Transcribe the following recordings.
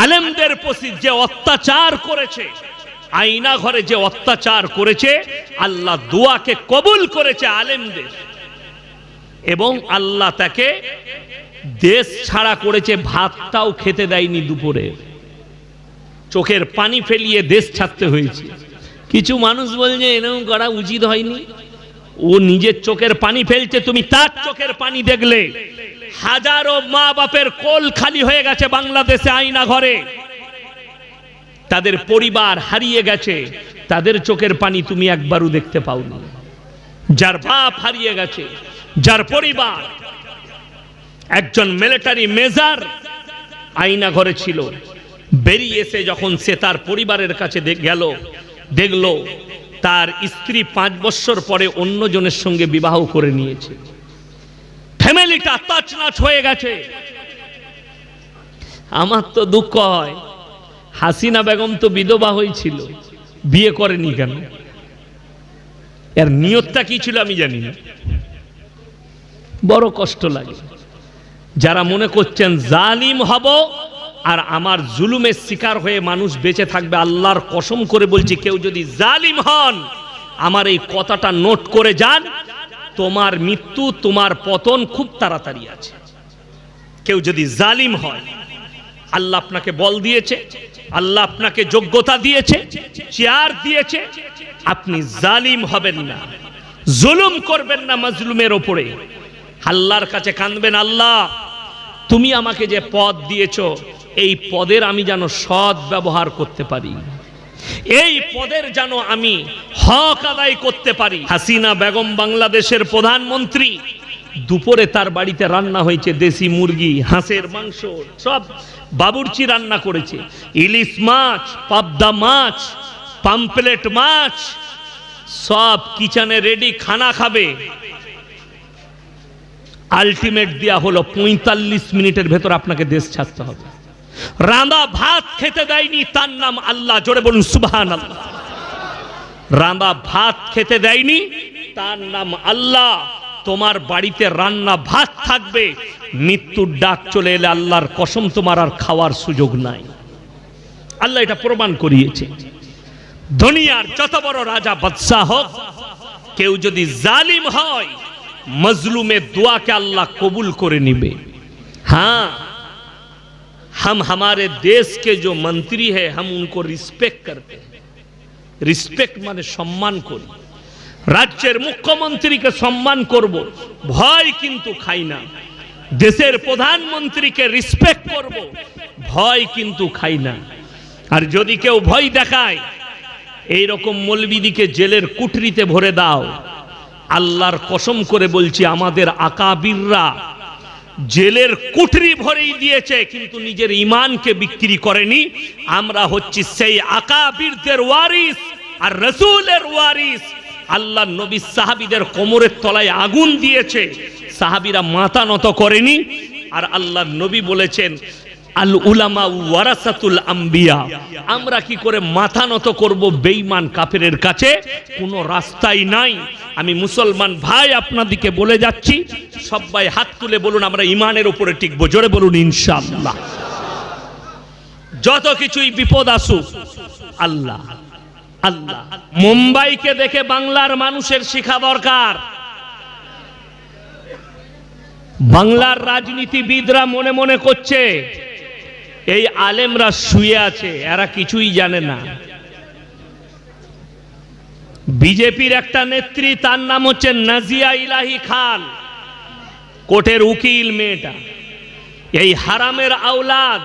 আলেমদের প্রতি যে অত্যাচার করেছে, আয়না ঘরে যে অত্যাচার করেছে, আল্লাহ দোয়াকে কবুল করেছে আলেমদের, এবং আল্লাহ তাকে দেশ ছাড়া করেছে, ভাতটাও খেতে দেয়নি দুপুরে, চোখের পানি ফেলিয়ে দেশ ছাড়তে হয়েছে। কিছু মানুষ বলছে এরকম করা উচিত হয়নি, ও নিজের চোখের পানি ফেলছে, তুমি তার চোখের পানি দেখলে। হাজারো মা বাপের কোল খালি হয়ে গেছে বাংলাদেশে আয়না ঘরে, তাদের পরিবার হারিয়ে গেছে, তাদের চোখের পানি তুমি একবারও দেখতে পাওনি। যার বাপ হারিয়ে গেছে, যার পরিবার, একজন মিলিটারি মেজর আয়না ঘরে ছিল, বেরিয়ে এসে যখন সে তার পরিবারের কাছে গেল, দেখলো তার স্ত্রী 5 বছর পরে অন্যজনের সঙ্গে বিবাহ করে নিয়েছে, ফ্যামিলিটা তছনছ হয়ে গেছে। আমার তো দুঃখ হয়, হাসিনা বেগম তো বিধবা হয়েছিল, বিয়ে করেনি কেন? এর নিয়তটা কি ছিল আমি জানি না, বড় কষ্ট লাগে। যারা মনে করছেন জালিম হব আর আমার জুলুমের শিকার হয়ে মানুষ বেঁচে থাকবে, আল্লাহর কসম করে বলছি, কেউ যদি জালিম হন, আমার এই কথাটা নোট করে যান, তোমার মৃত্যু, তোমার পতন খুব তাড়াতাড়ি আছে। কেউ যদি জালিম হয়, আল্লাহ আপনাকে বল দিয়েছে, আল্লাহ আপনাকে যোগ্যতা দিয়েছে, চেয়ার দিয়েছে, আপনি জালিম হবেন না, জুলুম করবেন না মাজলুমের ওপরে। আল্লাহর কাছে কাঁদবেন, আল্লাহ তুমি আমাকে যে পদ দিয়েছো, এই পদের আমি যেন সৎ ব্যবহার করতে পারি, এই পদের যেন আমি হক আদায় করতে পারি। হাসিনা বেগম বাংলাদেশের প্রধানমন্ত্রী, দুপুরে তার বাড়িতে রান্না হয়েছে দেশি মুরগি, হাঁসের মাংস, সব বাবুর্চি রান্না করেছে, ইলিশ মাছ, পাবদা মাছ, পাম্পলেট মাছ, সব কিচেনে রেডি, খানা খাবে। আলটিমেট দেয়া হলো 45 মিনিটের ভেতর আপনাকে দেশ ছাড়তে হবে। রাঁধা ভাত খেতে দেয়নি, তার নাম আল্লাহ, জোরে বলুন সুবহানাল্লাহ। রাঁধা ভাত খেতে দেয়নি, তার নাম আল্লাহ। তোমার বাড়িতে রান্না ভাত থাকবে, মৃত্যুর ডাক চলে এলে আল্লাহর কসম তোমার আর খাওয়ার সুযোগ নাই। আল্লাহ এটা প্রমাণ করিয়েছে। দুনিয়ার যত বড় রাজা বাদশাহ হোক, কেউ যদি জালিম হয়, मजलूम दुआ के अल्लाह कबूल करे निबे। हाँ, हम हमारे देश के जो मंत्री है हम उनको रिस्पेक्ट करते हैं। रिस्पेक्ट माने सम्मान करी, राज्येर मुख्यमंत्री के सम्मान करब, भय किन्तु खाई ना। देशेर प्रधानमंत्री के रिस्पेक्ट करब, भय किन्तु खाई ना। और यदि केउ भय देखाय এই রকম মৌলবীদিকে জেলের কুঠরিতে ভরে দাও। আল্লাহর কসম করে বলছি, আমাদের আকাবিররা জেলের কুঠরি ভরেই দিয়েছে কিন্তু নিজের ঈমানকে বিক্রি করেনি। আমরা হচ্ছি সেই আকাবিরদের ওয়ারিস আর রাসূলের ওয়ারিস। আল্লাহর নবী সাহাবীদের কোমরের তলায় আগুন দিয়েছে, সাহাবীরা মাথা নত করেনি। আর আল্লাহর নবী বলেছেন, আল উলামা ওয়ারাসাতুল আম্বিয়া। আমরা কি করে মাথা নত করব বেঈমান কাফেরের কাছে? কোনো রাস্তাই নাই। আমি মুসলমান ভাই আপনাদেরকে বলে যাচ্ছি, সবাই হাত তুলে বলুন আমরা ঈমানের উপরে টিকবো। জোরে বলুন ইনশাআল্লাহ। যত কিছুই বিপদ আসুক, আল্লাহ আল্লাহ। মুম্বাইকে দেখে বাংলার মানুষের শিক্ষা দরকার। বাংলার রাজনীতিবিদরা মনে মনে করছে এই আলেমরা শুয়ে আছে, এরা কিছুই জানে না। বিজেপির একটা নেত্রী, তার নাম হচ্ছে নাজিয়া ইলাহি খান, কোর্টের উকিল মেয়েটা। এই হারামের আওলাদ,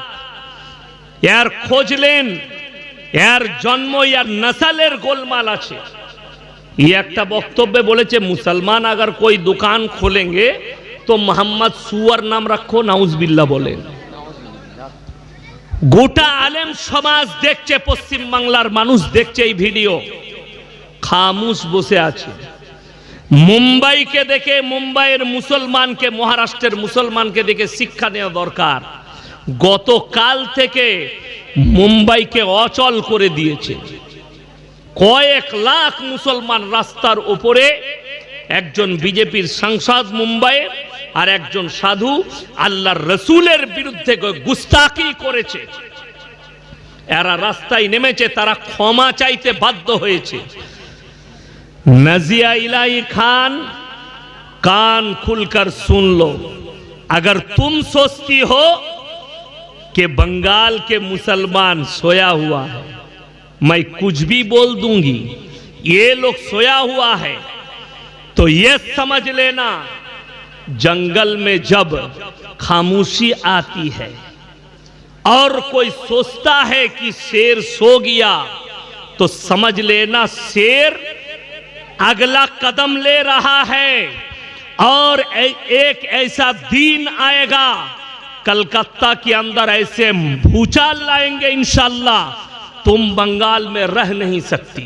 এর খোঁজলেন, এর জন্ম, এর নসলের গোলমাল আছে। ये একটা বক্তব্যে বলেছে, মুসলমান अगर कोई दुकान खोलेंगे तो मोहम्मद सुअर नाम रखो, नाउजबिल्लाह बोले। গোটা আলেম সমাজ দেখছে, পশ্চিম বাংলার মানুষ দেখছে এই ভিডিও, খামুশ বসে আছে। মুম্বাইকে দেখে, মুম্বাইয়ের মুসলমানকে, মহারাষ্ট্রের মুসলমানকে দেখে শিক্ষা নেওয়া দরকার। গতকাল থেকে মুম্বাইকে অচল করে দিয়েছে। কয়েক লাখ মুসলমান রাস্তার উপরে। একজন বিজেপির সাংসদ মুম্বাইয়ের আর একজন সাধু আল্লাহর রসুলের বিরুদ্ধে গুস্তাখি করেছে। এরা রাস্তায় নেমেছে, তারা ক্ষমা চাইতে বাধ্য হয়েছে। नजिया इलाही खान, कान खुलकर सुन लो, अगर तुम सोचती हो कि बंगाल के मुसलमान सोया हुआ है, मैं कुछ भी बोल दूंगी, ये लोग सोया हुआ है, तो ये समझ लेना जंगल में जब खामोशी आती है और कोई सोचता है कि शेर सो गया, तो समझ लेना शेर अगला कदम ले रहा है और एक ऐसा दिन आएगा, कलकत्ता के अंदर ऐसे भूचाल लाएंगे इंशाअल्लाह, तुम बंगाल में रह नहीं सकती,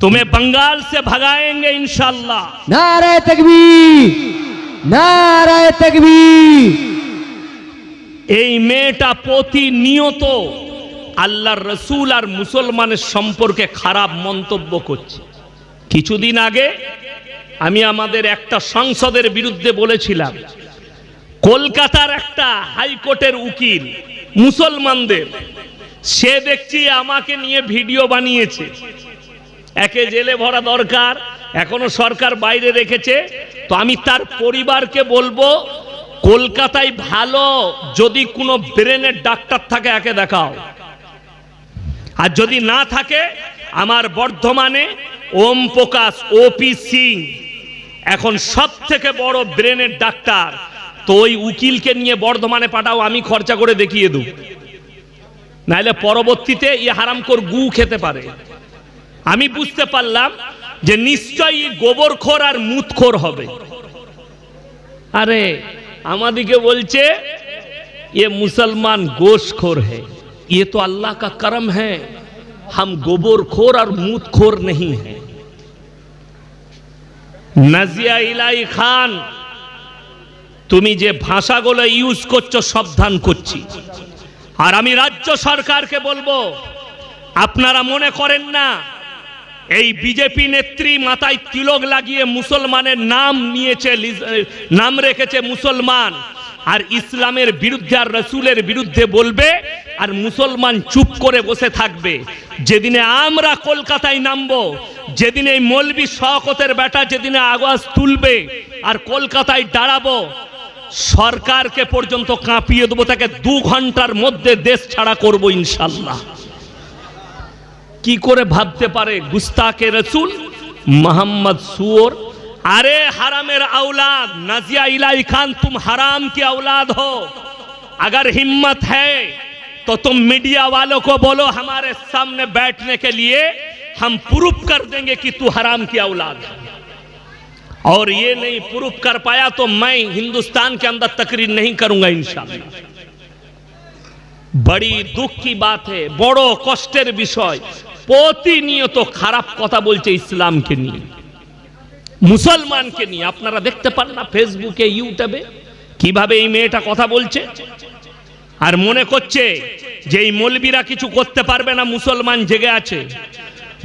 तुम्हें बंगाल से भगाएंगे इंशाअल्लाह। नारे तकबीर, नारे तकबीर। এই মেয়েটা প্রতিনিয়ত আল্লাহর রাসূল আর মুসলমানের সম্পর্কে খারাপ মন্তব্য করছে। কিছুদিন আগে আমি আমাদের একটা সংসদের বিরুদ্ধে বলেছিলাম, কলকাতার একটা হাইকোর্টের উকিল মুসলমানদের, সে দেখছি আমাকে নিয়ে ভিডিও বানিয়েছে। একে জেলে ভরা দরকার, এখনো সরকার বাইরে রেখেছে, তো আমি তার পরিবারকে বলবো কলকাতায় ভালো যদি কোনো ব্রেনের ডাক্তার থাকে একে দেখাও, আর যদি না থাকে আমার বর্ধমানে ওম প্রকাশ ওপি সিং এখন সব থেকে বড় ব্রেনের ডাক্তার, তো ওই উকিলকে নিয়ে বর্ধমানে পাঠাও, আমি খরচা করে দেখিয়ে দেব, নাহলে পরবর্তীতে ই হারামখোর গু খেতে পারে। আমি বুঝতে পারলাম যে নিশ্চয়ই গোবরখোর আর মুতখোর হবে। আরে আমাদিকে বলছে ये मुसलमान गोश्तखोर है, ये तो अल्लाह का करम है, हम गोबरखोर और मूतखोर नहीं है। নাজিয়া ইলাহি খান, তুমি যে ভাষাগুলো ইউজ করছো সাবধান করছি। আর আমি রাজ্য সরকারকে বলবো, আপনারা মনে করেন না এই বিজেপি নেত্রী মাথায় তিলক লাগিয়ে মুসলমানের নাম নিয়েছে, নাম রেখেছে মুসলমান, আর ইসলামের বিরুদ্ধে আর রাসূলের বিরুদ্ধে বলবে আর মুসলমান চুপ করে বসে থাকবে। যেদিনে আমরা কলকাতায় নামবো, যেদিনে এই মৌলবি শওকতের বেটা যেদিনে আওয়াজ তুলবে আর কলকাতায় দাঁড়াবো, সরকারকে পর্যন্ত কাঁপিয়ে দেবো, তাকে 2 ঘন্টার মধ্যে দেশ ছাড়া করবো ইনশাআল্লাহ। কি করে ভাবতে পারে গুস্তাকে রসুল मोहम्मद सूर। अरे हरामेर औलाद नजिया इलाही खान, तुम हराम की औलाद हो। अगर हिम्मत है तो तुम मीडिया वालों को बोलो हमारे सामने बैठने के लिए, हम प्रूफ कर देंगे कि तू हराम की औलाद है। और ये नहीं प्रूफ कर पाया तो मैं हिंदुस्तान के अंदर तकरीर नहीं करूंगा इंशाअल्लाह। बड़ी दुख की बात है, बड़ो कष्टेर विषय, প্রতিনিয়ত খারাপ কথা বলছে ইসলামকে নিয়ে, মুসলমানকে নিয়ে। আপনারা দেখতে পান না ফেসবুকে ইউটিউবে কিভাবে এই মেয়েটা কথা বলছে, আর মনে করছে যে এই মৌলবীরা কিছু করতে পারবে না, মুসলমান জেগে আছে।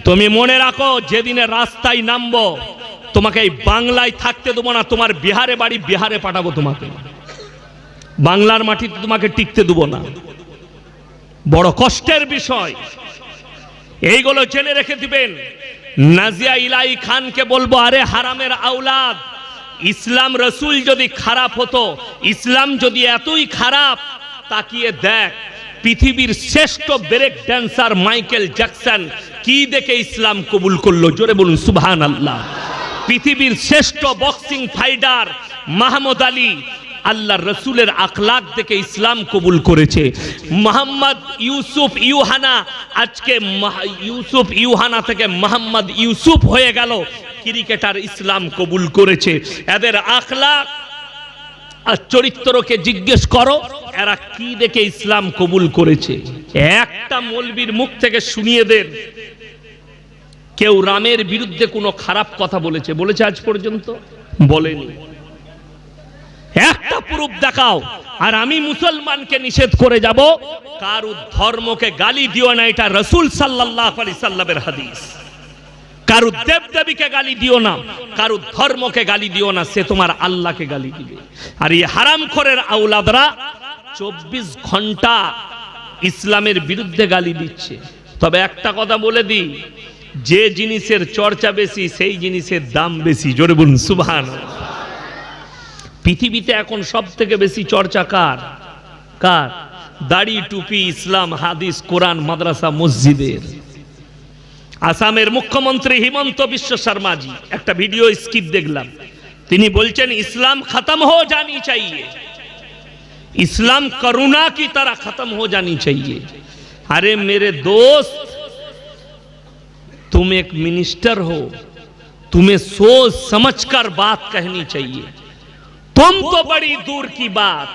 তুমি মনে রাখো, যেদিনে রাস্তায় নামবো তোমাকে এই বাংলায় থাকতে দেবো না, তোমার বিহারে বাড়ি, বিহারে পাঠাবো তোমাকে, বাংলার মাটিতে তোমাকে টিকতে দেবো না। বড় কষ্টের বিষয়, এইগুলো জেনে রেখে দিবেন। নাজিয়া ইলাহি খানকে বলবো, আরে হারামের আওলাদ, ইসলাম রসুল যদি খারাপ হতো, ইসলাম যদি এতই খারাপ, তাকিয়ে দেখ পৃথিবীর শ্রেষ্ঠ ব্রেক ড্যান্সার মাইকেল জ্যাকসন কি দেখে ইসলাম কবুল করলো, জোরে বলুন সুবহানাল্লাহ। পৃথিবীর শ্রেষ্ঠ বক্সিং ফাইটার মাহমুদ আলী আল্লাহ রসুলের আখলাক দেখে ইসলাম কবুল করেছে। মোহাম্মদ ইউসুফ ইউহানা, আজকে ইউসুফ ইউহানা থেকে মোহাম্মদ ইউসুফ হয়ে গেল, ক্রিকেটার ইসলাম কবুল করেছে। এদের আখলাক আর চরিত্রকে জিজ্ঞেস করো, এরা কি দেখে ইসলাম কবুল করেছে। একটা মৌলবীর মুখ থেকে শুনিয়ে দেন কেউ রামের বিরুদ্ধে কোনো খারাপ কথা বলেছে? বলেছে আজ পর্যন্ত? বলেনি। একটা প্রুফ দেখাও, আর আমি মুসলমানকে নিষেধ করে যাব, কারো ধর্মকে গালি দিও না, এটা রাসূল সাল্লাল্লাহু আলাইহি সাল্লামের হাদিস। কারো দেবদেবীকে গালি দিও না, কারো ধর্মকে গালি দিও না, সে তোমার আল্লাহকে গালি দিবে। আর এই হারামখোরের আওলাদরা 24 ঘন্টা ইসলামের বিরুদ্ধে গালি দিচ্ছে। তবে একটা কথা বলে দিই, যে জিনিসের চর্চা বেশি সেই জিনিসের দাম বেশি। জোরে বলুন সুবহানাল্লাহ। পৃথিবীতে এখন সব থেকে বেশি চর্চা কার? দাড়ি, টুপি, ইসলাম, হাদিস, কোরআন, মাদ্রাসা, মসজিদের। আসামের মুখ্যমন্ত্রী হিমন্ত বিশ্ব শর্মাজি একটা ভিডিও স্কিপ দেখলাম, তিনি বলছেন ইসলাম খতম हो जानी चाहिए, इस्लाम करुणा की तरह खत्म हो जानी चाहिए। अरे मेरे दोस्त, तुम एक मिनिस्टर हो, तुम्हें सोच समझकर बात कहनी चाहिए। तुम तो बड़ी दूर की बात,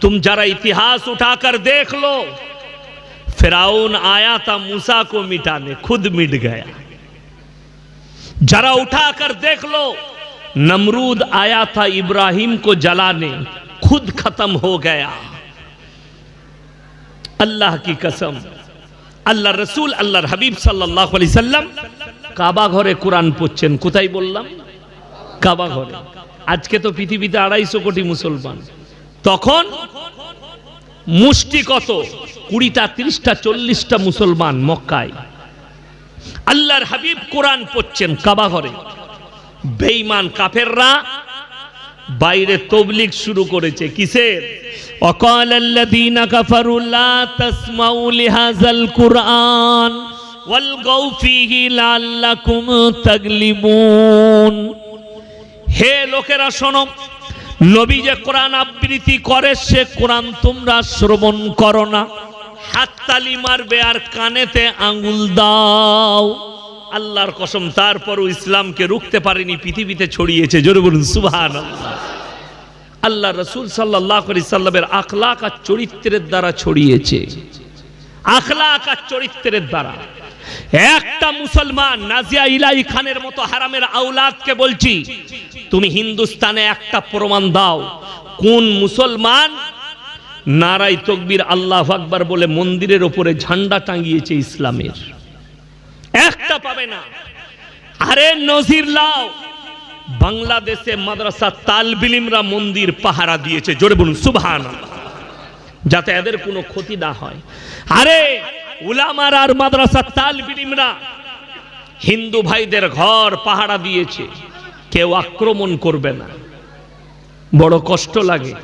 तुम जरा इतिहास उठाकर देख लो, फिरौन आया था मूसा को मिटाने, खुद मिट गया। जरा उठाकर देख लो, नमरूद आया था इब्राहिम को जलाने, खुद खत्म हो गया। अल्लाह की कसम, अल्लाह रसूल अल्लाहर हबीब सल्लल्लाहु अलैहि वसल्लम কাবা ঘরে কোরআন পড়ছেন। কোথায় বললাম? কাবা ঘরে। আজকে তো পৃথিবীতে 250 কোটি মুসলমান, তখন মুষ্টি কত? 20টা 30টা 40টা মুসলমান মক্কায়। আল্লাহর হাবিব কোরআন পড়ছেন কাবা ঘরে। বেঈমান কাফেররা বাইরে তবলিগ শুরু করেছে। কিসের? وقال الذين كفروا لا تسمعوا لهذا القرآن والغوا فيه لعلكم تغلبون। হে লোকেরা শোনো, নবী যে কোরআন আবৃত্তি করে সে কোরআন তোমরা শ্রবণ করো না, হাততালি মারবে আর কানেতে আঙ্গুল দাও। আল্লাহর কসম, তারপরও ইসলামকে রুখতে পারেনি, পৃথিবীতে ছড়িয়েছে। জোরে বলুন সুবহানাল্লাহ। আল্লাহ রাসূল সাল্লাল্লাহু আলাইহি সাল্লামের আখলাক আর চরিত্রের দ্বারা ছড়িয়েছে। আখলাক আর চরিত্রের দ্বারা একটা মুসলমান, নাজিয়া ইলাহি খানের মতো হারামের আওলাদকে বলছি, তুমি হিন্দুস্তানে একটা প্রমাণ দাও কোন মুসলমান নারাই তাকবীর আল্লাহু আকবার বলে মন্দিরের উপরে ঝান্ডা টাঙিয়েছে ইসলামের। একটা পাবে না। আরে নজির লাও, বাংলাদেশে মাদ্রাসা তালবিলিমরা মন্দির পাহারা দিয়েছে। জোরে বলুন সুবহানাল্লাহ, যাতে এদের কোনো ক্ষতি না হয়। আরে উলামার আর মাদ্রাসা তালবিলিমরা হিন্দু ভাইদের ঘর পাহারা দিয়েছে, কেউ আক্রমণ করবে না। বড় কষ্ট লাগে।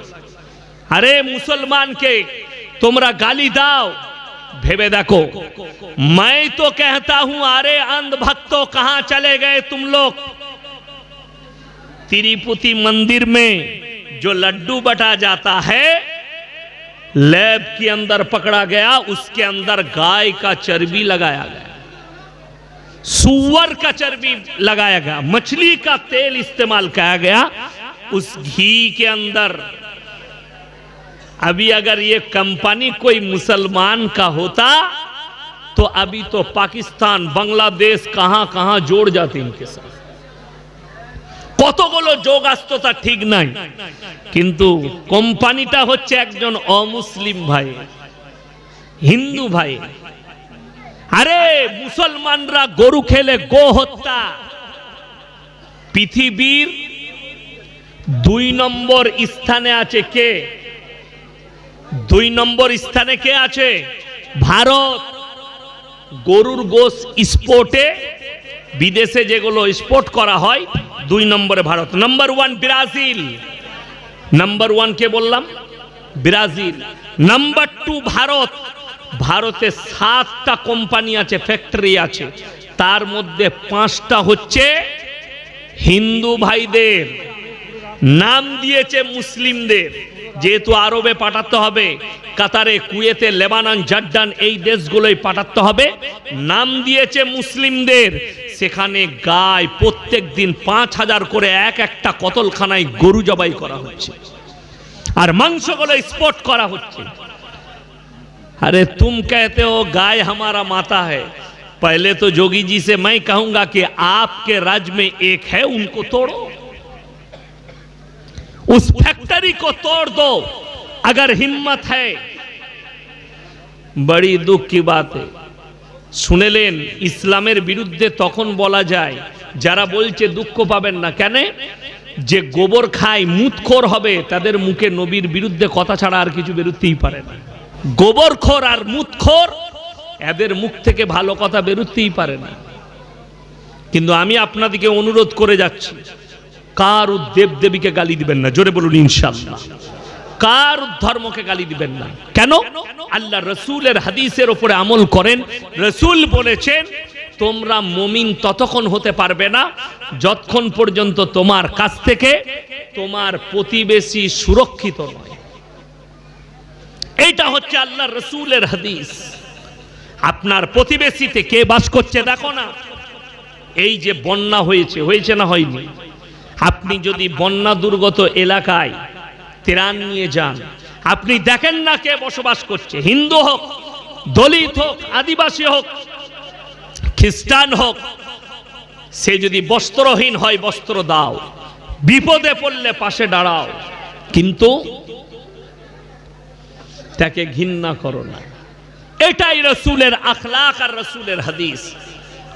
আরে মুসলমানকে তোমরা গালি দাও, ভেবে দেখো। मैं तो कहता हूं, अरे अंध भक्तों कहां चले गए तुम लोग? तिरुपति मंदिर में जो लड्डू बटा जाता है, लैब के अंदर पकड़ा गया, उसके अंदर गाय का चर्बी लगाया गया, सूअर का चर्बी लगाया गया, मछली का तेल इस्तेमाल किया गया उस घी के अंदर। अभी अगर ये कंपनी कोई मुसलमान का होता तो अभी तो पाकिस्तान, बांग्लादेश कहां कहां जोड़ जाते इनके साथ। কতগুলো যোগ আসতো তা ঠিক নাই, কিন্তু কোম্পানিটা হচ্ছে একজন অমুসলিম ভাই, হিন্দু ভাই। আরে মুসলমানরা গরু খেলে গো হত্যা পৃথিবীর 2 নম্বর স্থানে আছে। কে 2 নম্বর স্থানে? কে আছে? ভারত। গরুর গোশ স্পোর্টে, বিদেশে যেগুলো স্পোর্ট করা হয়, 2 নম্বরে ভারত। Number 1 Brazil. নাম্বার 1 কে বললাম? ব্রাজিল। নাম্বার 2 ভারত। ভারতে 7টা কোম্পানি আছে, ফ্যাক্টরি আছে, তার মধ্যে 5টা হচ্ছে হিন্দু ভাইদের, নাম দিয়েছে মুসলিমদের। যেহেতু আরবে পাঠাতে হবে, কাতারে, কুয়েতে, লেবানন, জর্ডান, এই দেশগুলোই পাঠাতে হবে, নাম দিয়েছে মুসলিমদের। সেখানে গায় প্রত্যেক দিন 5000 করে এক একটা কতলখানায় গরু জবাই করা হচ্ছে, আর মাংসগুলো স্পট করা হচ্ছে। अरे तुम कहते हो गाय हमारा माता है, पहले तो जोगी जी से मैं कहूंगा कि आपके राज्य में एक है, उनको तोड़ो, उस फैक्ट्री को तोड़ दो अगर हिम्मत है। बड़ी दुख की बात है। শুনেলেন, ইসলামের বিরুদ্ধে তখন বলা যায় যারা বলছে দুঃখ পাবেন না। কেন? যে গোবর খায়, মুতখোর হবে, তাদের মুখে নবীর বিরুদ্ধে কথা ছাড়া আর কিছু বেরোতেই পারে না। গোবরখোর আর মুতখোর, এদের মুখ থেকে ভালো কথা বেরোতেই পারে না। কিন্তু আমি আপনাদেরকে অনুরোধ করে যাচ্ছি, কার দেবদেবীকে গালি দিবেন না, জোরে বলুন ইনশাআল্লাহ। কার ধর্মকে গালি দিবেন না। কেন? আল্লাহ রসুলের হাদিসের উপরে আমল করেন। রসুল বলেছেন, তোমরা মুমিন ততক্ষণ হতে পারবে না যতক্ষণ পর্যন্ত তোমার কাছ থেকে তোমার প্রতিবেশী সুরক্ষিত নয়। এইটা হচ্ছে আল্লাহ রসুলের হাদিস। আপনার প্রতিবেশীতে কে বাস করছে দেখো না। এই যে বন্যা হয়েছে না হয়নি, আপনি যদি বন্যা দুর্গত এলাকায় ত্রাণ নিয়ে যান, আপনি দেখেন না কে বসবাস করছে। হিন্দু হোক, দলিত হোক, আদিবাসী হোক, খ্রিস্টান হোক, সে যদি বস্ত্রহীন হয় বস্ত্র দাও, বিপদে পড়লে পাশে দাঁড়াও, কিন্তু তাকে ঘৃণা করো না। এটাই রসুলের আখলাক আর রসুলের হাদিস।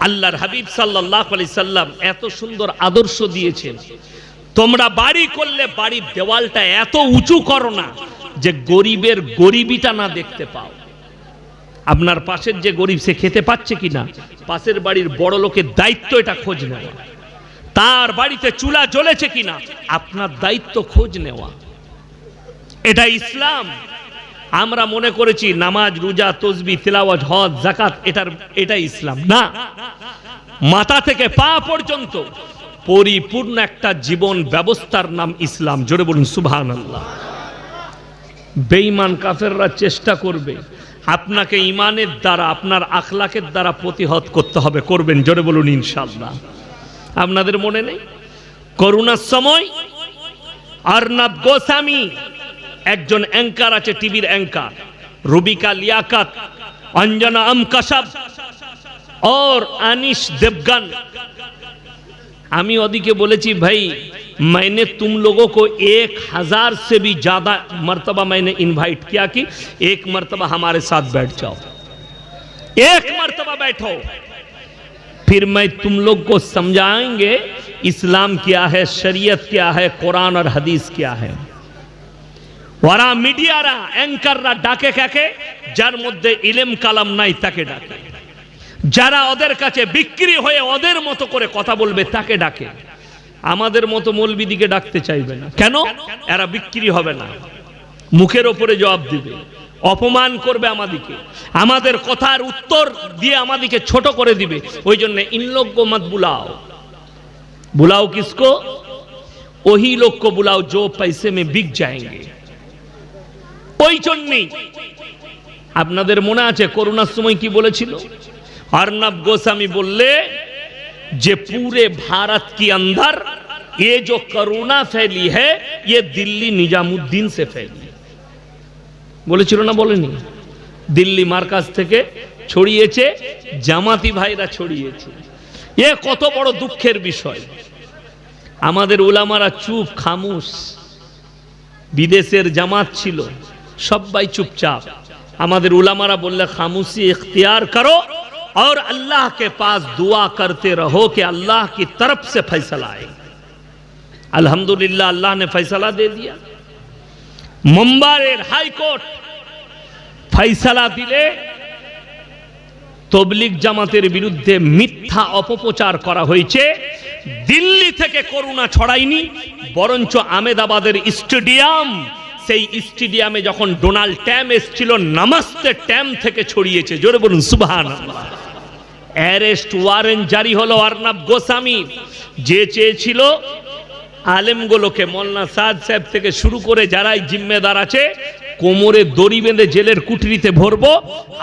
আল্লাহর হাবিব সাল্লাল্লাহু আলাইহি সাল্লাম এত সুন্দর আদর্শ দিয়েছেন, তোমরা বাড়ি করলে বাড়ির দেওয়ালটা এত উঁচু করো না যে গরিবের গরিবিটা না দেখতে পাও। আপনার পাশের যে গরিব, সে খেতে পাচ্ছে কিনা, পাশের বাড়ির বড় লোকের দায়িত্ব এটা খোঁজ নেওয়া। তার বাড়িতে চুলা জ্বলেছে কিনা, আপনার দায়িত্ব খোঁজ নেওয়া। এটা ইসলাম। আমরা মনে করেছি নামাজ, রোজা, তসবিহ, তিলাওয়াত, হজ, যাকাত এটা ইসলাম না। মাথা থেকে পা পর্যন্ত পরিপূর্ণ একটা জীবন ব্যবস্থার নাম ইসলাম। জোরে বলুন সুবহানাল্লাহ। বেঈমান কাফেররা চেষ্টা করবে আপনাকে ইমানের দ্বারা, আপনার আখলাকের দ্বারা প্রতিহত করতে হবে। করবেন, জোরে বলুন ইনশাআল্লাহ। আপনাদের মনে নেই করোনার সময় অর্ণব গোস্বামী, একজন অ্যাঙ্কার আছে, টিভির অ্যাঙ্কার, রুবিকা লিয়াকত, অঞ্জনা আমকাশব और अनिश देवगन। আমি ওদিকে বলেছি, ভাই मैंने तुम लोगों को 1000 से भी ज्यादा मर्तबा मैंने इनवाइट किया कि एक मर्तबा हमारे साथ बैठ जाओ, एक मर्तबा बैठो, फिर मैं तुम लोग को समझाएंगे इस्लाम क्या है, शरीयत क्या है, कुरान और हदीस क्या है। ওরা মিডিয়ারা, অ্যাঙ্কাররা ডাকে কাকে? যার মধ্যে ইলম কালাম নাই তাকে ডাকে। যারা ওদের কাছে বিক্রি হয়ে ওদের মতো করে কথা বলবে তাকে ডাকে। আমাদের মতো মৌলবীদিকে ডাকতে চাইবে না। কেন? এরা বিক্রি হবে না, মুখের ওপরে জবাব দিবে, অপমান করবে আমাদেরকে, আমাদের কথার উত্তর দিয়ে আমাদেরকে ছোট করে দিবে। ওই জন্য ইন লোগ কো মত বুলাও। বুলাও কিসকো? ওহি লোগ কো বুলাও जो पैसे में बिक जाएंगे। ওই জন্যই আপনাদের মনে আছে করোনার সময় কি বলেছিল अर्नब गोस्वामी? बोले जे पूरे भारत के अंदर ये जो कोरोना फैली है ये दिल्ली निजामुद्दीन से फैली। বলেছিল না বলেনি? দিল্লি মার্কাজ থেকে ছড়িয়েছে, জামাতি ভাইরা ছড়িয়েছে। এ কত বড় দুঃখের বিষয়। আমাদের উলামারা চুপ খামুশ। বিদেশের জামাত ছিল, সবাই চুপচাপ। আমাদের উলামারা বললে খামুশি इख्तियार करो और अल्लाह के पास दुआ करते रहो कि अल्लाह की तरफ से फैसला आए। अल्हम्दुलिल्लाह अल्लाह ने फैसला दे दिया। मुंबईर हाई कोर्ट फैसला दिले तबलीग জামাতের বিরুদ্ধে মিথ্যা অপপ্রচার করা হয়েছে। দিল্লি থেকে করোনা ছড়ায়নি, বরঞ্চ আহমেদাবাদের স্টেডিয়াম, সেই স্টেডিয়ামে যখন ডোনাল্ড ট্রাম্প এসেছিল নমস্তে ট্রাম্প থেকে ছড়িয়েছে। জোরে বলুন সুবহানাল্লাহ। অ্যারেস্ট ওয়ারেন্ট জারি হলো অর্ণব গোস্বামী, যে চেয়েছিল আলেমগুলোকে, মোল্লা সাদ সাহেব থেকে শুরু করে যারাই জিম্মেদার আছে, কোমরে দড়ি বেঁধে জেলের কুঠরিতে ভরবো।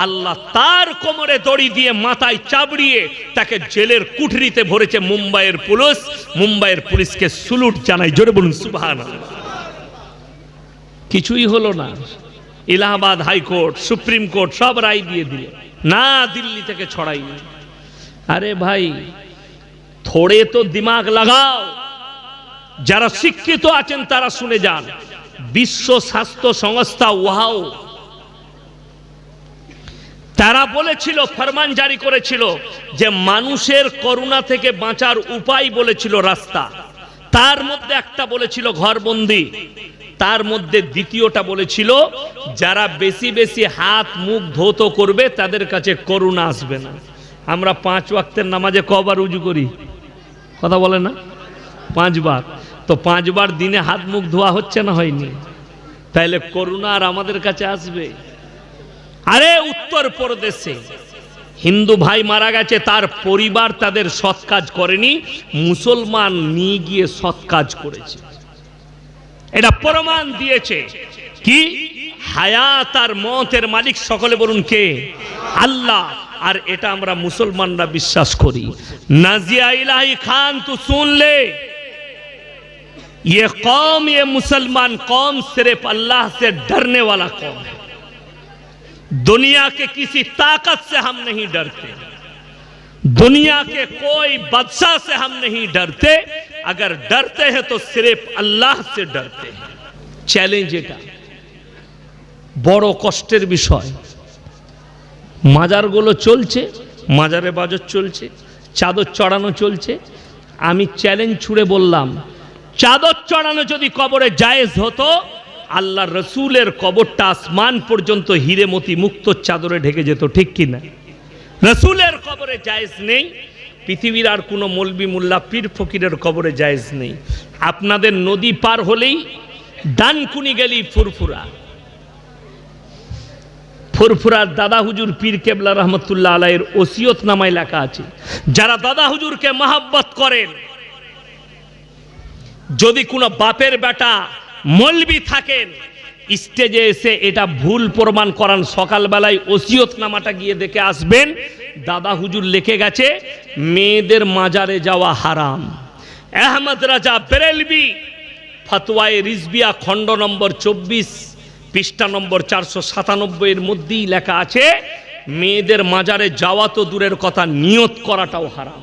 আল্লাহ তার কোমরে দড়ি দিয়ে মাথায় চাবড়িয়ে তাকে জেলের কুঠরিতে ভরেছে মুম্বাইয়ের পুলিশ। মুম্বাইয়ের পুলিশকে স্যালুট জানাই। জোরে বলুন সুবহানাল্লাহ। কিছুই হলো না। ইলাহাবাদ হাইকোর্ট, সুপ্রিম কোর্ট সব রায় দিয়ে দিল, না দিল্লি থেকে ছড়াইনি। আরে ভাই, থোড়ে তো দিমাগ লাগাও। যারা শিক্ষিত আছেন তারা শুনে যান। বিশ্ব স্বাস্থ্য সংস্থা ওয়াও, তারা বলেছিল, ফরমান জারি করেছিল যে মানুষের করোনা থেকে বাঁচার উপায় বলেছিল রাস্তা। তার মধ্যে একটা বলেছিল ঘরবন্দি, তার মধ্যে দ্বিতীয়টা বলেছিল যারা বেশি বেশি হাত মুখ ধৌত করবে তাদের কাছে করুণা আসবে না। আমরা 5 ওয়াক্তের নামাজে কবার উজু করি? কথা বলে না? 5 বার। তো 5 বার দিনে হাত মুখ ধোয়া হচ্ছে না হয়নি? তাইলে করুণা আর আমাদের কাছে আসবে? আরে উত্তর প্রদেশে হিন্দু ভাই মারা গেছে, তার পরিবার তাদের সৎ কাজ করেনি, মুসলমান নিয়ে গিয়ে সৎ কাজ করেছে। এটা প্রমাণ দিয়েছে কি হায়াত আর মতের মালিক সকলে বলুন কে? আল্লাহ। আর এটা আমরা মুসলমানরা বিশ্বাস করি। নাজিয়া ইলাহি খান তু सुन ले, ये कौम ये मुसलमान कौम सिर्फ अल्लाह से डरने वाला कौम है। दुनिया के किसी ताकत से हम नहीं डरते, दुनिया के कोई बादशाह से हम नहीं डरते, अगर डरते हैं तो सिर्फ अल्लाह से डरते हैं। চ্যালেঞ্জ এটা বড় কষ্টের বিষয়। মাজারগুলো চলছে, মাজারে বাজার চলছে, চাদর চড়ানো চলছে। আমি চ্যালেঞ্জ ছুড়ে বললাম, চাদর চড়ানো যদি কবরে জায়েজ হতো, আল্লাহ রসুলের কবরটা আসমান পর্যন্ত হিরে মতি মুক্ত চাদরে ঢেকে যেত, ঠিক কিনা? রসুলের কবরে জায়েজ নেই, পৃথিবীর আর কোনো মৌলবি মোল্লা পীর ফকিরের কবরে জায়েজ নেই। আপনাদের নদী পার হলেই ডানকুনি গেলি ফুরফুরা, ফুরফুরার দাদা হুজুর পীর কেবলা রহমতুল্লাহ আলাইহির ওসিয়ত নামায় লেখা আছে, যারা দাদা হুজুরকে মহব্বত করেন, যদি কোনো বাপের বেটা মৌলবি থাকেন, স্টেজে এসে এটা ভুল প্রমাণ করান, সকালবেলায় ওসিয়ত নামাটা গিয়ে দেখে আসবেন, দাদা হুজুর লিখে গেছে মেয়েদের মাজারে যাওয়া হারাম। আহমদ রাজা বেরেলভি ফতোয়ায়ে রিজবিয়া খণ্ড নম্বর 24 পৃষ্ঠা নম্বর 497 এর মধ্যেই লেখা আছে মেয়েদের মাজারে যাওয়া তো দূরের কথা, নিয়ত করাটাও হারাম।